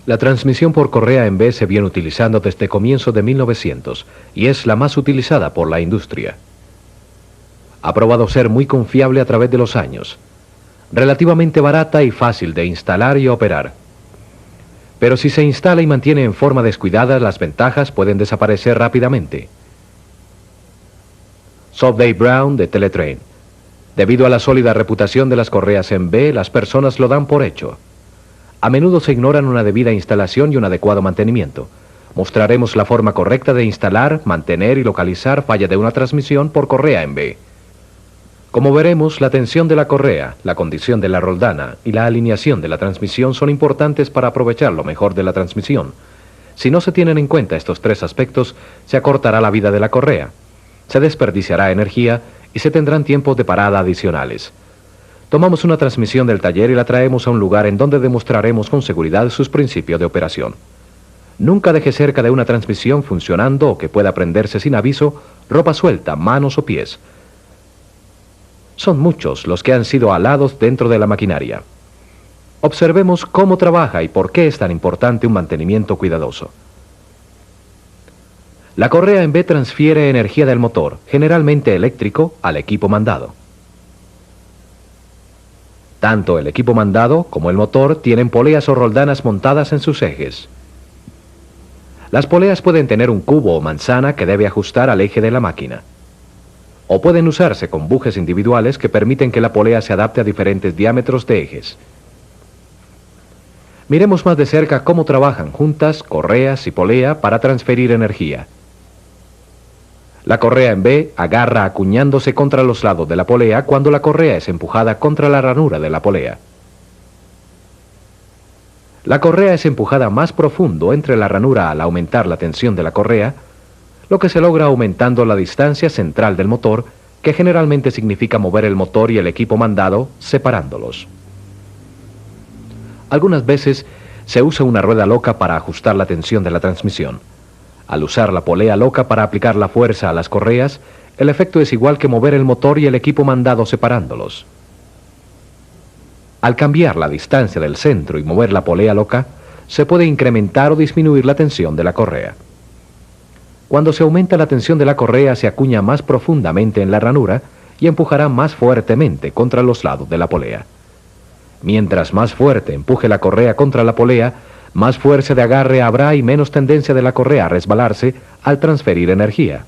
La transmisión por correa en B se viene utilizando desde comienzos de 1900 y es la más utilizada por la industria. Ha probado ser muy confiable a través de los años, relativamente barata y fácil de instalar y operar. Pero si se instala y mantiene en forma descuidada, las ventajas pueden desaparecer rápidamente. Sobey Brown de Teletrain. Debido a la sólida reputación de las correas en B, las personas lo dan por hecho. A menudo se ignoran una debida instalación y un adecuado mantenimiento. Mostraremos la forma correcta de instalar, mantener y localizar falla de una transmisión por correa en B. Como veremos, la tensión de la correa, la condición de la roldana y la alineación de la transmisión son importantes para aprovechar lo mejor de la transmisión. Si no se tienen en cuenta estos tres aspectos, se acortará la vida de la correa, se desperdiciará energía y se tendrán tiempos de parada adicionales. Tomamos una transmisión del taller y la traemos a un lugar en donde demostraremos con seguridad sus principios de operación. Nunca deje cerca de una transmisión funcionando o que pueda prenderse sin aviso, ropa suelta, manos o pies. Son muchos los que han sido alados dentro de la maquinaria. Observemos cómo trabaja y por qué es tan importante un mantenimiento cuidadoso. La correa en B transfiere energía del motor, generalmente eléctrico, al equipo mandado. Tanto el equipo mandado como el motor tienen poleas o roldanas montadas en sus ejes. Las poleas pueden tener un cubo o manzana que debe ajustar al eje de la máquina. O pueden usarse con bujes individuales que permiten que la polea se adapte a diferentes diámetros de ejes. Miremos más de cerca cómo trabajan juntas correas y polea para transferir energía. La correa en B agarra acuñándose contra los lados de la polea cuando la correa es empujada contra la ranura de la polea. La correa es empujada más profundo entre la ranura al aumentar la tensión de la correa, lo que se logra aumentando la distancia central del motor, que generalmente significa mover el motor y el equipo mandado, separándolos. Algunas veces se usa una rueda loca para ajustar la tensión de la transmisión. Al usar la polea loca para aplicar la fuerza a las correas, el efecto es igual que mover el motor y el equipo mandado separándolos. Al cambiar la distancia del centro y mover la polea loca, se puede incrementar o disminuir la tensión de la correa. Cuando se aumenta la tensión de la correa, se acuña más profundamente en la ranura y empujará más fuertemente contra los lados de la polea. Mientras más fuerte empuje la correa contra la polea, más fuerza de agarre habrá y menos tendencia de la correa a resbalarse al transferir energía.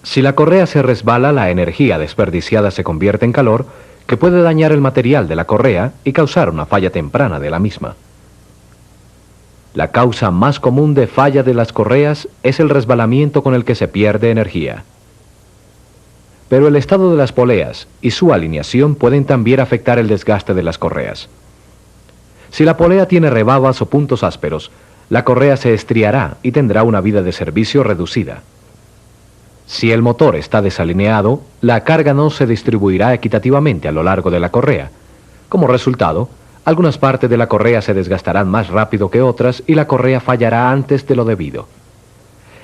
Si la correa se resbala, la energía desperdiciada se convierte en calor, que puede dañar el material de la correa y causar una falla temprana de la misma. La causa más común de falla de las correas es el resbalamiento con el que se pierde energía. Pero el estado de las poleas y su alineación pueden también afectar el desgaste de las correas. Si la polea tiene rebabas o puntos ásperos, la correa se estriará y tendrá una vida de servicio reducida. Si el motor está desalineado, la carga no se distribuirá equitativamente a lo largo de la correa. Como resultado, algunas partes de la correa se desgastarán más rápido que otras y la correa fallará antes de lo debido.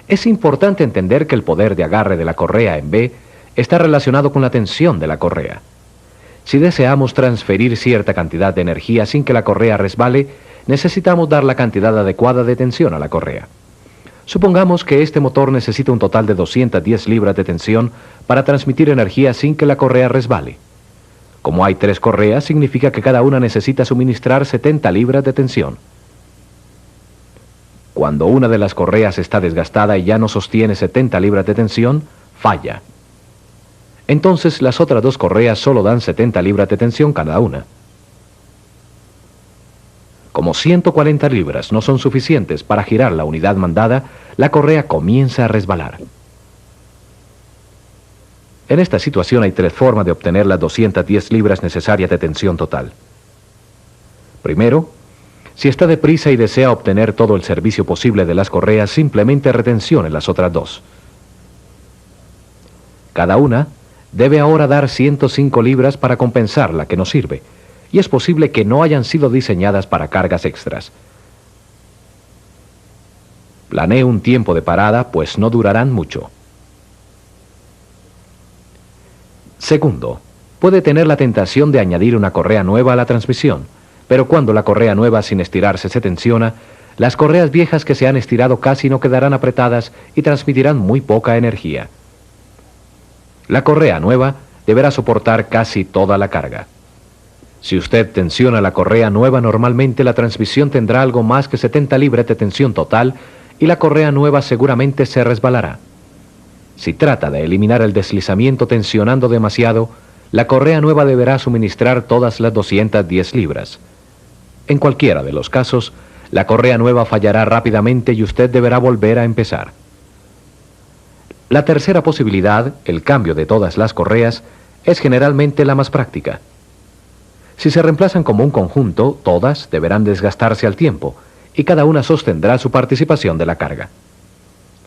Es importante entender que el poder de agarre de la correa en B está relacionado con la tensión de la correa. Si deseamos transferir cierta cantidad de energía sin que la correa resbale, necesitamos dar la cantidad adecuada de tensión a la correa. Supongamos que este motor necesita un total de 210 libras de tensión para transmitir energía sin que la correa resbale. Como hay 3 correas, significa que cada una necesita suministrar 70 libras de tensión. Cuando una de las correas está desgastada y ya no sostiene 70 libras de tensión, falla. Entonces las otras 2 correas solo dan 70 libras de tensión cada una. Como 140 libras no son suficientes para girar la unidad mandada, la correa comienza a resbalar. En esta situación hay 3 formas de obtener las 210 libras necesarias de tensión total. Primero, si está deprisa y desea obtener todo el servicio posible de las correas, simplemente retensione las otras 2. Cada una debe ahora dar 105 libras para compensar la que no sirve, y es posible que no hayan sido diseñadas para cargas extras. Planee un tiempo de parada, pues no durarán mucho. Segundo, puede tener la tentación de añadir una correa nueva a la transmisión. Pero cuando la correa nueva sin estirarse se tensiona, las correas viejas que se han estirado casi no quedarán apretadas y transmitirán muy poca energía. La correa nueva deberá soportar casi toda la carga. Si usted tensiona la correa nueva, normalmente la transmisión tendrá algo más que 70 libras de tensión total y la correa nueva seguramente se resbalará. Si trata de eliminar el deslizamiento tensionando demasiado, la correa nueva deberá suministrar todas las 210 libras. En cualquiera de los casos, la correa nueva fallará rápidamente y usted deberá volver a empezar. La tercera posibilidad, el cambio de todas las correas, es generalmente la más práctica. Si se reemplazan como un conjunto, todas deberán desgastarse al tiempo y cada una sostendrá su participación de la carga.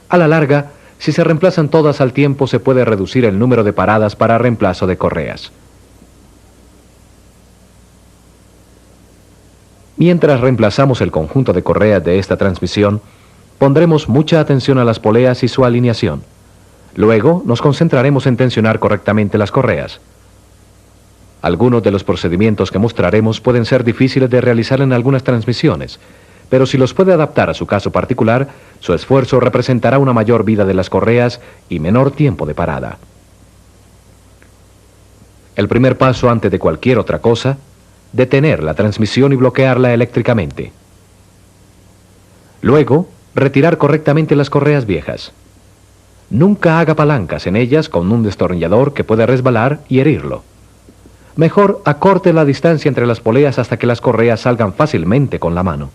A la larga, si se reemplazan todas al tiempo, se puede reducir el número de paradas para reemplazo de correas. Mientras reemplazamos el conjunto de correas de esta transmisión, pondremos mucha atención a las poleas y su alineación. Luego nos concentraremos en tensionar correctamente las correas. Algunos de los procedimientos que mostraremos pueden ser difíciles de realizar en algunas transmisiones, pero si los puede adaptar a su caso particular, su esfuerzo representará una mayor vida de las correas y menor tiempo de parada. El primer paso antes de cualquier otra cosa, detener la transmisión y bloquearla eléctricamente. Luego, retirar correctamente las correas viejas. Nunca haga palancas en ellas con un destornillador que puede resbalar y herirlo. Mejor acorte la distancia entre las poleas hasta que las correas salgan fácilmente con la mano.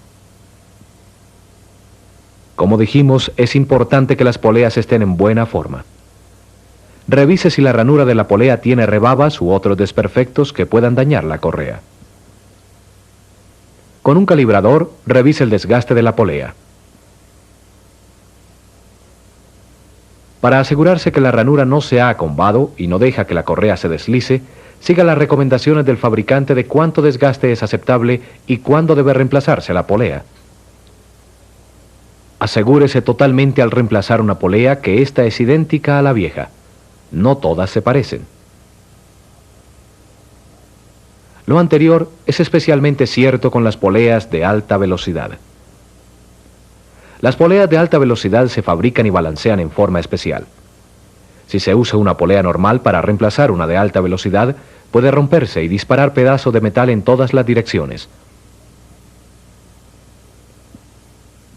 Como dijimos, es importante que las poleas estén en buena forma. Revise si la ranura de la polea tiene rebabas u otros desperfectos que puedan dañar la correa. Con un calibrador, revise el desgaste de la polea. Para asegurarse que la ranura no se ha acombado y no deja que la correa se deslice, siga las recomendaciones del fabricante de cuánto desgaste es aceptable y cuándo debe reemplazarse la polea. Asegúrese totalmente al reemplazar una polea que ésta es idéntica a la vieja. No todas se parecen. Lo anterior es especialmente cierto con las poleas de alta velocidad. Las poleas de alta velocidad se fabrican y balancean en forma especial. Si se usa una polea normal para reemplazar una de alta velocidad, puede romperse y disparar pedazos de metal en todas las direcciones.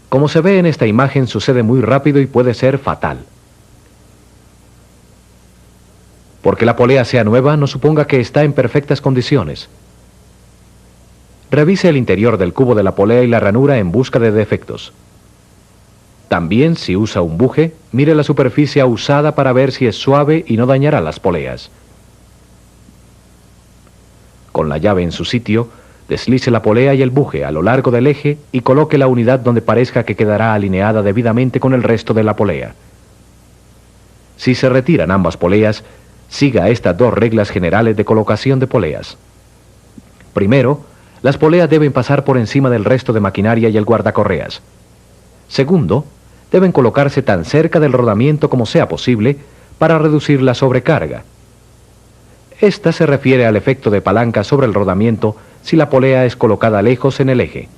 Como se ve en esta imagen, sucede muy rápido y puede ser fatal. Porque la polea sea nueva, no suponga que está en perfectas condiciones. Revise el interior del cubo de la polea y la ranura en busca de defectos. También, si usa un buje, mire la superficie usada para ver si es suave y no dañará las poleas. Con la llave en su sitio, deslice la polea y el buje a lo largo del eje y coloque la unidad donde parezca que quedará alineada debidamente con el resto de la polea. Si se retiran ambas poleas, siga estas dos reglas generales de colocación de poleas. Primero, las poleas deben pasar por encima del resto de maquinaria y el guardacorreas. Segundo, deben colocarse tan cerca del rodamiento como sea posible para reducir la sobrecarga. Esta se refiere al efecto de palanca sobre el rodamiento si la polea es colocada lejos en el eje.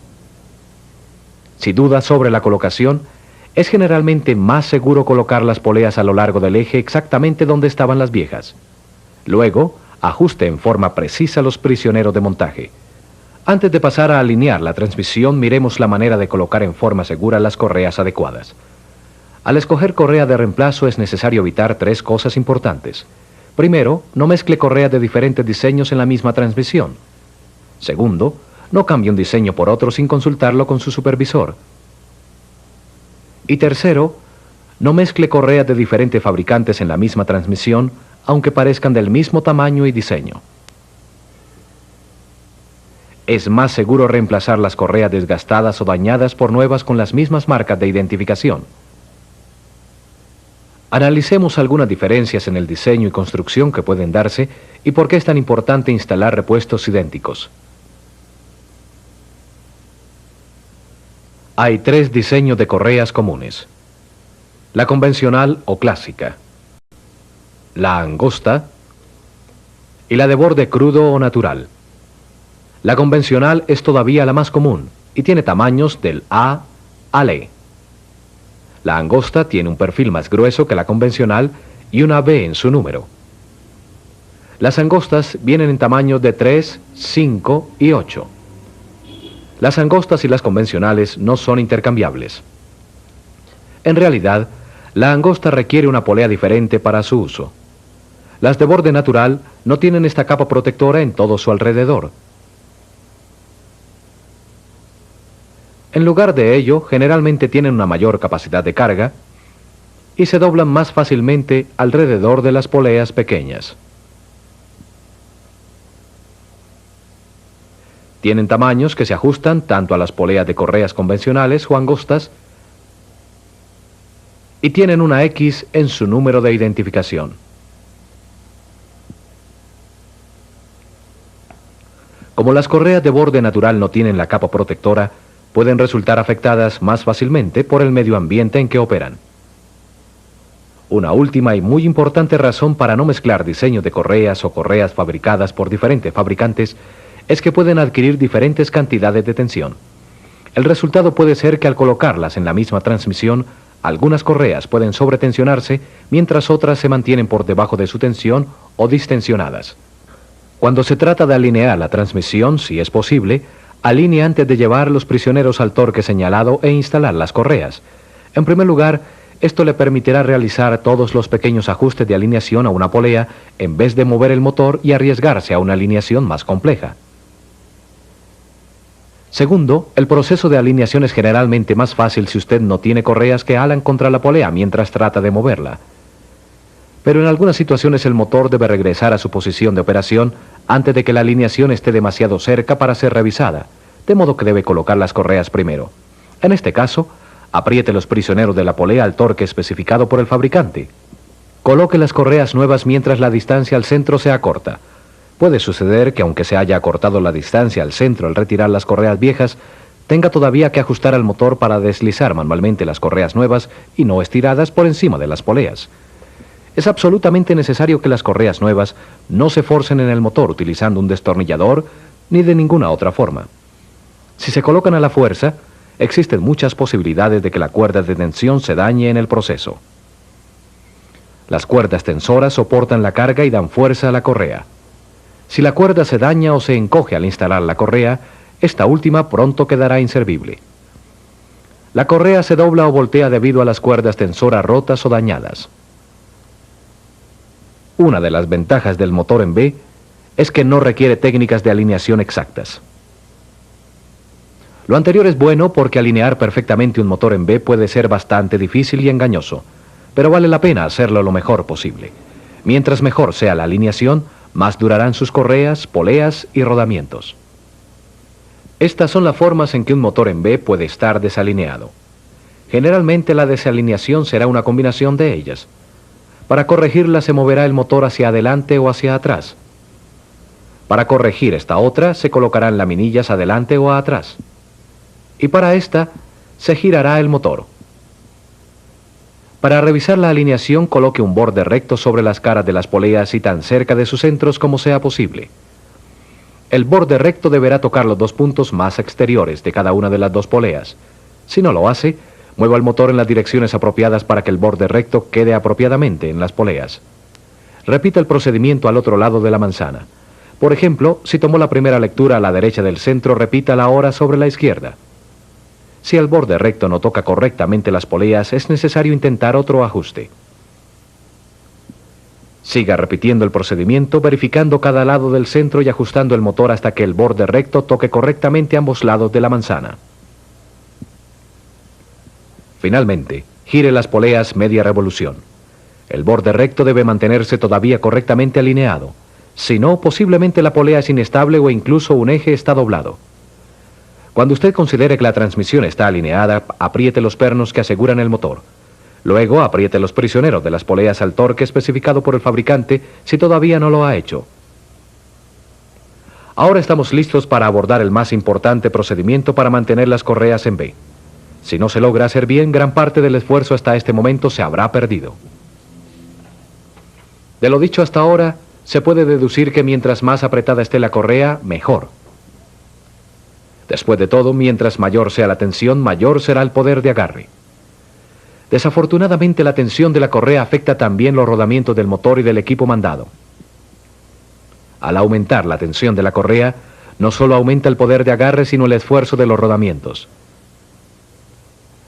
Si duda sobre la colocación, es generalmente más seguro colocar las poleas a lo largo del eje exactamente donde estaban las viejas. Luego, ajuste en forma precisa los prisioneros de montaje. Antes de pasar a alinear la transmisión, miremos la manera de colocar en forma segura las correas adecuadas. Al escoger correa de reemplazo es necesario evitar tres cosas importantes. Primero, no mezcle correas de diferentes diseños en la misma transmisión. Segundo, no cambie un diseño por otro sin consultarlo con su supervisor. Y tercero, no mezcle correas de diferentes fabricantes en la misma transmisión, aunque parezcan del mismo tamaño y diseño. Es más seguro reemplazar las correas desgastadas o dañadas por nuevas con las mismas marcas de identificación. Analicemos algunas diferencias en el diseño y construcción que pueden darse y por qué es tan importante instalar repuestos idénticos. Hay tres diseños de correas comunes: la convencional o clásica, la angosta y la de borde crudo o natural. La convencional es todavía la más común y tiene tamaños del A al E. La angosta tiene un perfil más grueso que la convencional y una B en su número. Las angostas vienen en tamaños de 3, 5 y 8. Las angostas y las convencionales no son intercambiables. En realidad, la angosta requiere una polea diferente para su uso. Las de borde natural no tienen esta capa protectora en todo su alrededor. En lugar de ello, generalmente tienen una mayor capacidad de carga y se doblan más fácilmente alrededor de las poleas pequeñas. Tienen tamaños que se ajustan tanto a las poleas de correas convencionales o angostas y tienen una X en su número de identificación. Como las correas de borde natural no tienen la capa protectora, pueden resultar afectadas más fácilmente por el medio ambiente en que operan. Una última y muy importante razón para no mezclar diseños de correas o correas fabricadas por diferentes fabricantes es que pueden adquirir diferentes cantidades de tensión. El resultado puede ser que al colocarlas en la misma transmisión, algunas correas pueden sobretensionarse mientras otras se mantienen por debajo de su tensión o distensionadas. Cuando se trata de alinear la transmisión, si es posible, alinee antes de llevar los prisioneros al torque señalado e instalar las correas. En primer lugar, esto le permitirá realizar todos los pequeños ajustes de alineación a una polea en vez de mover el motor y arriesgarse a una alineación más compleja. Segundo, el proceso de alineación es generalmente más fácil si usted no tiene correas que alan contra la polea mientras trata de moverla. Pero en algunas situaciones el motor debe regresar a su posición de operación antes de que la alineación esté demasiado cerca para ser revisada, de modo que debe colocar las correas primero. En este caso, apriete los prisioneros de la polea al torque especificado por el fabricante. Coloque las correas nuevas mientras la distancia al centro se acorta. Puede suceder que aunque se haya acortado la distancia al centro al retirar las correas viejas, tenga todavía que ajustar al motor para deslizar manualmente las correas nuevas y no estiradas por encima de las poleas. Es absolutamente necesario que las correas nuevas no se forcen en el motor utilizando un destornillador ni de ninguna otra forma. Si se colocan a la fuerza, existen muchas posibilidades de que la cuerda de tensión se dañe en el proceso. Las cuerdas tensoras soportan la carga y dan fuerza a la correa. Si la cuerda se daña o se encoge al instalar la correa, esta última pronto quedará inservible. La correa se dobla o voltea debido a las cuerdas tensoras rotas o dañadas. Una de las ventajas del motor en B es que no requiere técnicas de alineación exactas. Lo anterior es bueno porque alinear perfectamente un motor en B puede ser bastante difícil y engañoso, pero vale la pena hacerlo lo mejor posible. Mientras mejor sea la alineación, más durarán sus correas, poleas y rodamientos. Estas son las formas en que un motor en B puede estar desalineado. Generalmente la desalineación será una combinación de ellas. Para corregirla se moverá el motor hacia adelante o hacia atrás. Para corregir esta otra se colocarán laminillas adelante o atrás. Y para esta se girará el motor. Para revisar la alineación coloque un borde recto sobre las caras de las poleas y tan cerca de sus centros como sea posible. El borde recto deberá tocar los dos puntos más exteriores de cada una de las dos poleas. Si no lo hace, mueva el motor en las direcciones apropiadas para que el borde recto quede apropiadamente en las poleas. Repita el procedimiento al otro lado de la manzana. Por ejemplo, si tomó la primera lectura a la derecha del centro, repítala ahora sobre la izquierda. Si el borde recto no toca correctamente las poleas, es necesario intentar otro ajuste. Siga repitiendo el procedimiento, verificando cada lado del centro y ajustando el motor hasta que el borde recto toque correctamente ambos lados de la manzana. Finalmente, gire las poleas media revolución. El borde recto debe mantenerse todavía correctamente alineado. Si no, posiblemente la polea es inestable o incluso un eje está doblado. Cuando usted considere que la transmisión está alineada, apriete los pernos que aseguran el motor. Luego, apriete los prisioneros de las poleas al torque especificado por el fabricante si todavía no lo ha hecho. Ahora estamos listos para abordar el más importante procedimiento para mantener las correas en B. Si no se logra hacer bien, gran parte del esfuerzo hasta este momento se habrá perdido. De lo dicho hasta ahora, se puede deducir que mientras más apretada esté la correa, mejor. Después de todo, mientras mayor sea la tensión, mayor será el poder de agarre. Desafortunadamente, la tensión de la correa afecta también los rodamientos del motor y del equipo mandado. Al aumentar la tensión de la correa, no solo aumenta el poder de agarre, sino el esfuerzo de los rodamientos.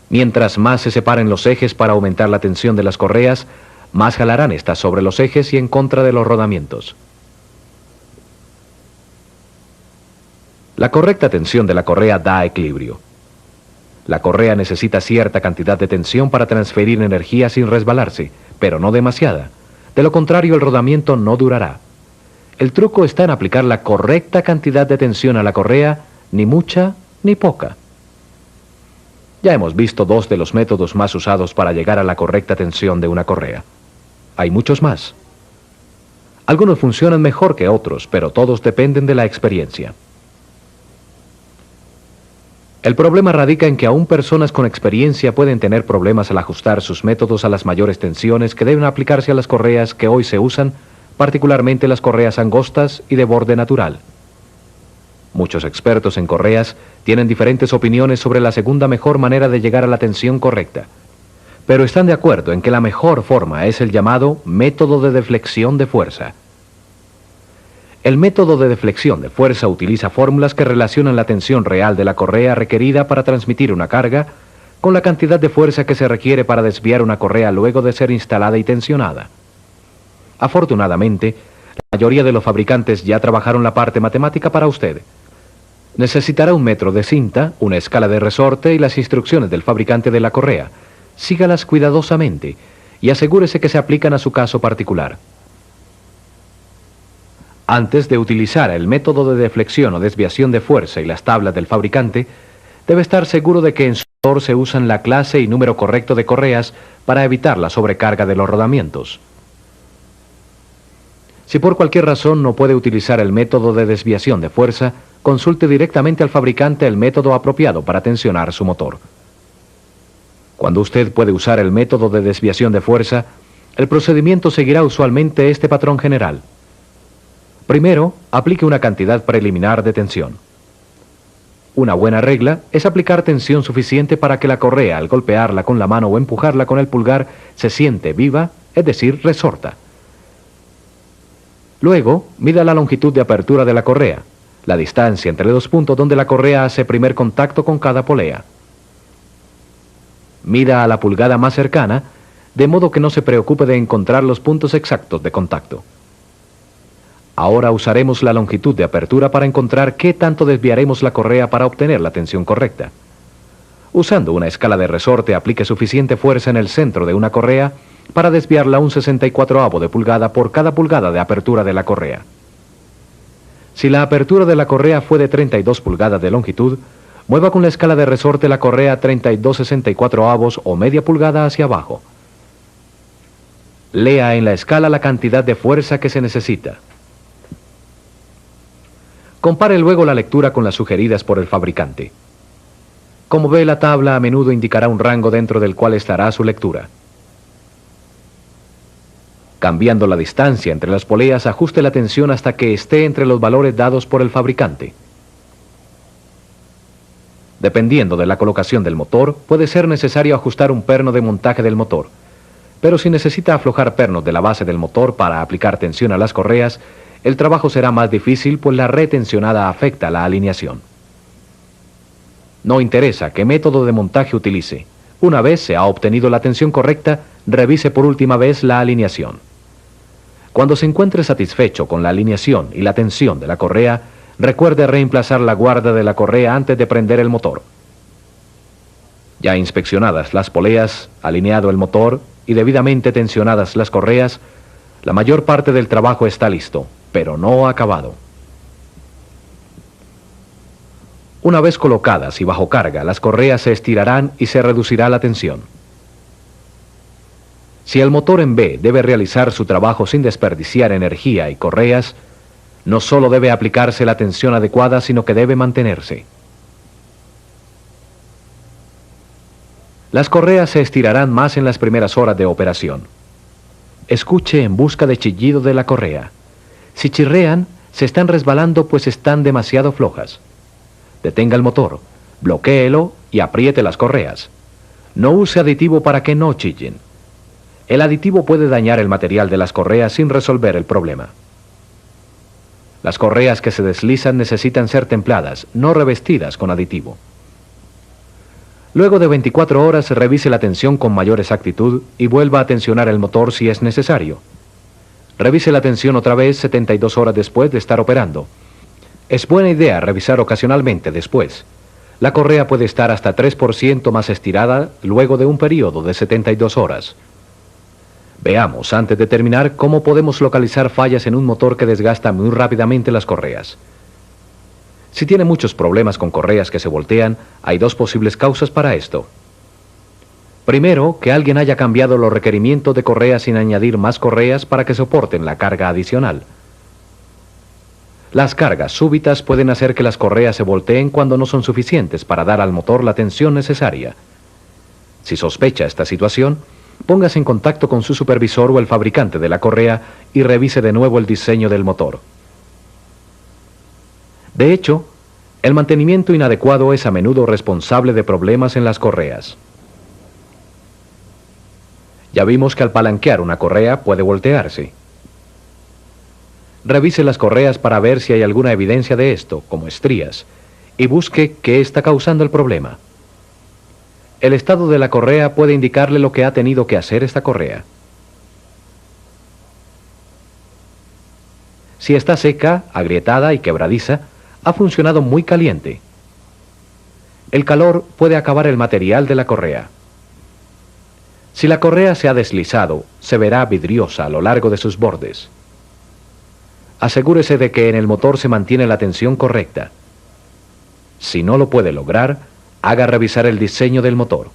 Mientras más se separen los ejes para aumentar la tensión de las correas, más jalarán estas sobre los ejes y en contra de los rodamientos. La correcta tensión de la correa da equilibrio. La correa necesita cierta cantidad de tensión para transferir energía sin resbalarse, pero no demasiada. De lo contrario, el rodamiento no durará. El truco está en aplicar la correcta cantidad de tensión a la correa, ni mucha ni poca. Ya hemos visto dos de los métodos más usados para llegar a la correcta tensión de una correa. Hay muchos más. Algunos funcionan mejor que otros, pero todos dependen de la experiencia. El problema radica en que aún personas con experiencia pueden tener problemas al ajustar sus métodos a las mayores tensiones que deben aplicarse a las correas que hoy se usan, particularmente las correas angostas y de borde natural. Muchos expertos en correas tienen diferentes opiniones sobre la segunda mejor manera de llegar a la tensión correcta, pero están de acuerdo en que la mejor forma es el llamado método de deflexión de fuerza. El método de deflexión de fuerza utiliza fórmulas que relacionan la tensión real de la correa requerida para transmitir una carga con la cantidad de fuerza que se requiere para desviar una correa luego de ser instalada y tensionada. Afortunadamente, la mayoría de los fabricantes ya trabajaron la parte matemática para usted. Necesitará un metro de cinta, una escala de resorte y las instrucciones del fabricante de la correa. Sígalas cuidadosamente y asegúrese que se aplican a su caso particular. Antes de utilizar el método de deflexión o desviación de fuerza y las tablas del fabricante, debe estar seguro de que en su motor se usan la clase y número correcto de correas para evitar la sobrecarga de los rodamientos. Si por cualquier razón no puede utilizar el método de desviación de fuerza, consulte directamente al fabricante el método apropiado para tensionar su motor. Cuando usted puede usar el método de desviación de fuerza, el procedimiento seguirá usualmente este patrón general. Primero, aplique una cantidad preliminar de tensión. Una buena regla es aplicar tensión suficiente para que la correa, al golpearla con la mano o empujarla con el pulgar, se siente viva, es decir, resorta. Luego, mida la longitud de apertura de la correa, la distancia entre los puntos donde la correa hace primer contacto con cada polea. Mida a la pulgada más cercana, de modo que no se preocupe de encontrar los puntos exactos de contacto. Ahora usaremos la longitud de apertura para encontrar qué tanto desviaremos la correa para obtener la tensión correcta. Usando una escala de resorte, aplique suficiente fuerza en el centro de una correa para desviarla un 64avo de pulgada por cada pulgada de apertura de la correa. Si la apertura de la correa fue de 32 pulgadas de longitud, mueva con la escala de resorte la correa 32 64avos o media pulgada hacia abajo. Lea en la escala la cantidad de fuerza que se necesita. Compare luego la lectura con las sugeridas por el fabricante. Como ve, la tabla a menudo indicará un rango dentro del cual estará su lectura. Cambiando la distancia entre las poleas, ajuste la tensión hasta que esté entre los valores dados por el fabricante. Dependiendo de la colocación del motor, puede ser necesario ajustar un perno de montaje del motor. Pero si necesita aflojar pernos de la base del motor para aplicar tensión a las correas, el trabajo será más difícil, pues la retensionada afecta la alineación. No interesa qué método de montaje utilice. Una vez se ha obtenido la tensión correcta, revise por última vez la alineación. Cuando se encuentre satisfecho con la alineación y la tensión de la correa, recuerde reemplazar la guarda de la correa antes de prender el motor. Ya inspeccionadas las poleas, alineado el motor y debidamente tensionadas las correas, la mayor parte del trabajo está listo, pero no acabado. Una vez colocadas y bajo carga, las correas se estirarán y se reducirá la tensión. Si el motor en B debe realizar su trabajo sin desperdiciar energía y correas, no solo debe aplicarse la tensión adecuada, sino que debe mantenerse. Las correas se estirarán más en las primeras horas de operación. Escuche en busca de chillido de la correa. Si chirrean, se están resbalando pues están demasiado flojas. Detenga el motor, bloquéelo y apriete las correas. No use aditivo para que no chillen. El aditivo puede dañar el material de las correas sin resolver el problema. Las correas que se deslizan necesitan ser templadas, no revestidas con aditivo. Luego de 24 horas, revise la tensión con mayor exactitud y vuelva a tensionar el motor si es necesario. Revise la tensión otra vez 72 horas después de estar operando. Es buena idea revisar ocasionalmente después. La correa puede estar hasta 3% más estirada luego de un periodo de 72 horas. Veamos, antes de terminar, cómo podemos localizar fallas en un motor que desgasta muy rápidamente las correas. Si tiene muchos problemas con correas que se voltean, hay dos posibles causas para esto. Primero, que alguien haya cambiado los requerimientos de correas sin añadir más correas para que soporten la carga adicional. Las cargas súbitas pueden hacer que las correas se volteen cuando no son suficientes para dar al motor la tensión necesaria. Si sospecha esta situación, póngase en contacto con su supervisor o el fabricante de la correa y revise de nuevo el diseño del motor. De hecho, el mantenimiento inadecuado es a menudo responsable de problemas en las correas. Ya vimos que al palanquear una correa puede voltearse. Revise las correas para ver si hay alguna evidencia de esto, como estrías, y busque qué está causando el problema. El estado de la correa puede indicarle lo que ha tenido que hacer esta correa. Si está seca, agrietada y quebradiza, ha funcionado muy caliente. El calor puede acabar el material de la correa. Si la correa se ha deslizado, se verá vidriosa a lo largo de sus bordes. Asegúrese de que en el motor se mantiene la tensión correcta. Si no lo puede lograr, haga revisar el diseño del motor.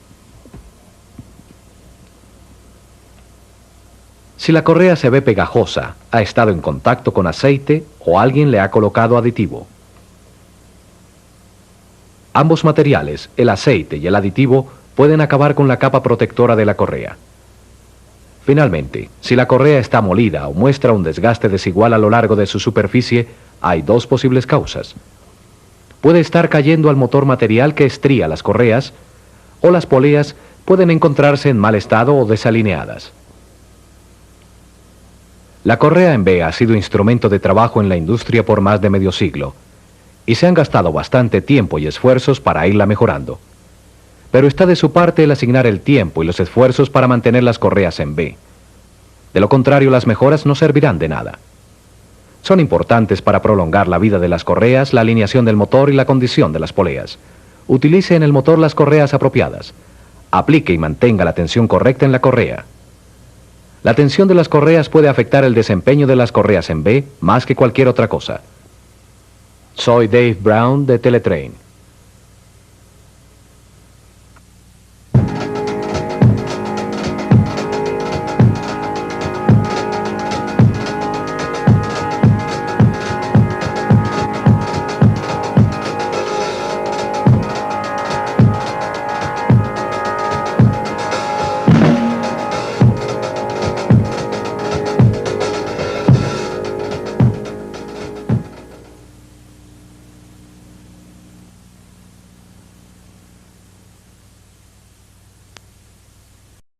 Si la correa se ve pegajosa, ha estado en contacto con aceite o alguien le ha colocado aditivo. Ambos materiales, el aceite y el aditivo, pueden acabar con la capa protectora de la correa. Finalmente, si la correa está molida o muestra un desgaste desigual a lo largo de su superficie, hay dos posibles causas. Puede estar cayendo al motor material que estría las correas, o las poleas pueden encontrarse en mal estado o desalineadas. La correa en B ha sido instrumento de trabajo en la industria por más de medio siglo, y se han gastado bastante tiempo y esfuerzos para irla mejorando. Pero está de su parte el asignar el tiempo y los esfuerzos para mantener las correas en B. De lo contrario, las mejoras no servirán de nada. Son importantes para prolongar la vida de las correas, la alineación del motor y la condición de las poleas. Utilice en el motor las correas apropiadas. Aplique y mantenga la tensión correcta en la correa. La tensión de las correas puede afectar el desempeño de las correas en B más que cualquier otra cosa. Soy Dave Brown de Teletrain.